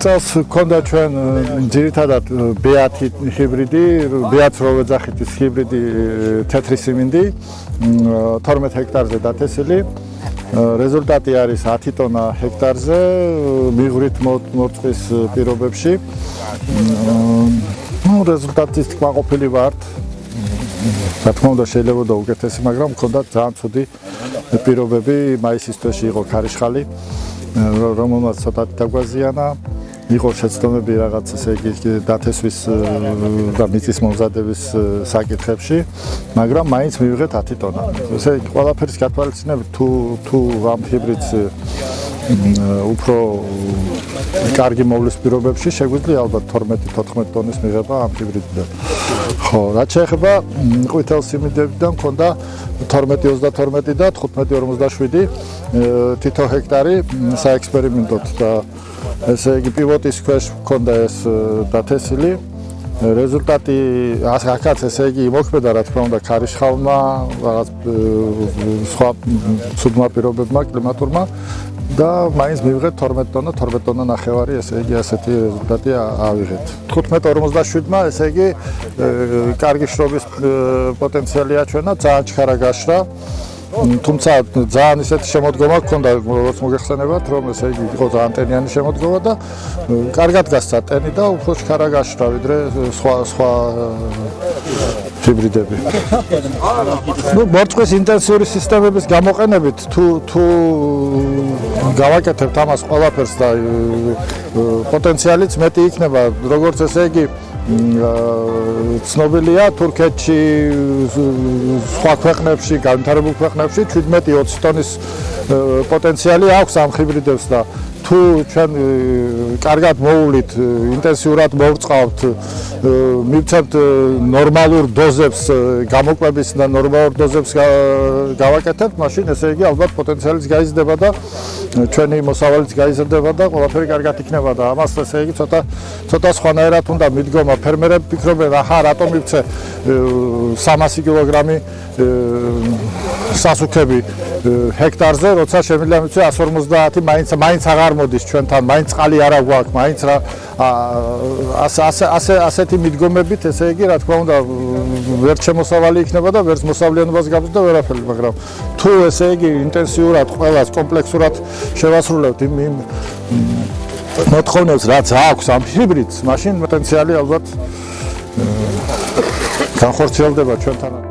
წელს გქონდა ჩვენ ძირითადად B10 ჰიბრიდი, B10 რო ვეძახით ჰიბრიდი თეთრი სიმინდი 12 ჰექტარზე დათესილი. Rezultati არის 10 ტონა ჰექტარზე, მიღვრით მოწყვის პირობებში. Rezultati კმაყოფილი ვართ. რა თქმა უნდა შეიძლება და უკეთესი, მაგრამ მქონდა ძალიან ცუდი პირობები, მაისის თვეში იყო ქარიშხალი, რომელმაც ცოტათი დაგვაზიანა. იყო შეცდომები რაღაც ესე იგი დათესვის და მიწის მომზადების საკითხებში, მაგრამ მაინც მივიღეთ 10 ტონა. ესე იგი ყველაფერს გათვალისწინებით თუ ამ ჰიბრიდს უფრო კარგი მოვლის პირობებში შეგვიძლია ალბათ 12-14 ტონის მიღება ამ ჰიბრიდიდან. ხო, რაც შეეხება ყვითელ სიმინდებიდან მქონდა 12-32 და 15-57 თითო ჰექტარი საექსპერიმენტოდ და ესე იგი პივოტის ქვეშ მქონდა ეს დათესილი. Rezultati აქაც ესე იგი მოქმედა რა თქმა უნდა ქარიშხალმა, რაღაც სხვა ცუდმა პირობებმა კლიმატურმა და მაინც მივიღეთ 12 ტონა ნახევარი, ესე იგი ასეთი რეზულტატი ავიღეთ. 15-57-მა ესე იგი კარგი შრობის პოტენციალი აჩვენა, ძალიან ჩქარა გაშრა. თუმცა ძალიან ისეთი შემოდგომა ჰქონდა, როგორც მოგეხსენებათ, რომ ესე იგი იყო ძალიან ტენიანი შემოდგომა და კარგად გასცა ტენი და უფრო ჩქარა გაშრა ვიდრე სხვა ჰიბრიდები. მორწყვის ინტენსიური სისტემების გამოყენებით თუ გავაკეთებთ ამას ყველაფერს და პოტენციალიც მეტი იქნება, როგორც ესე იგი ცნობილია თურქეთში, სხვა ქვეყნებში, განვითარებულ ქვეყნებში 17-20 ტონის პოტენციალი აქვს ამ ჰიბრიდებს და თუ ჩვენ კარგად მოვულით, ინტენსიურად მოვწყავთ, მივცემთ ნორმალურ დოზებს გამოკვების და ნორმალურ დოზებს გავაკეთებთ, მაშინ ესე იგი ალბათ პოტენციალიც გაიზრდება და ჩვენი მოსავალიც გაიზრდება და ყველაფერი კარგად იქნება და ამას ესე იგი ცოტა სხვანაირად უნდა მიდგომა. ფერმერები ფიქრობენ, აჰა, რატომ მივცე 300 კილოგრამი სასუქები ჰექტარზე, როცა შემიძლია მივცე 150, მაინც აღარ მოდის ჩვენთან, მაინც წყალი არა გვაქვს, მაინც რა ასეთი მიდგომებით, ესე იგი, რა თქმა უნდა, ვერც შემოსავალი იქნება და ვერც მოსავლიანობას გაბზდა ვერაფერი, მაგრამ თუ ესე იგი ინტენსიურად ყველას კომპლექსურად შევასრულებთ იმ მოთხოვნებს, რაც აქვს ამ ჰიბრიდს, მაშინ პოტენციალი ალბათ განხორციელდება ჩვენთან.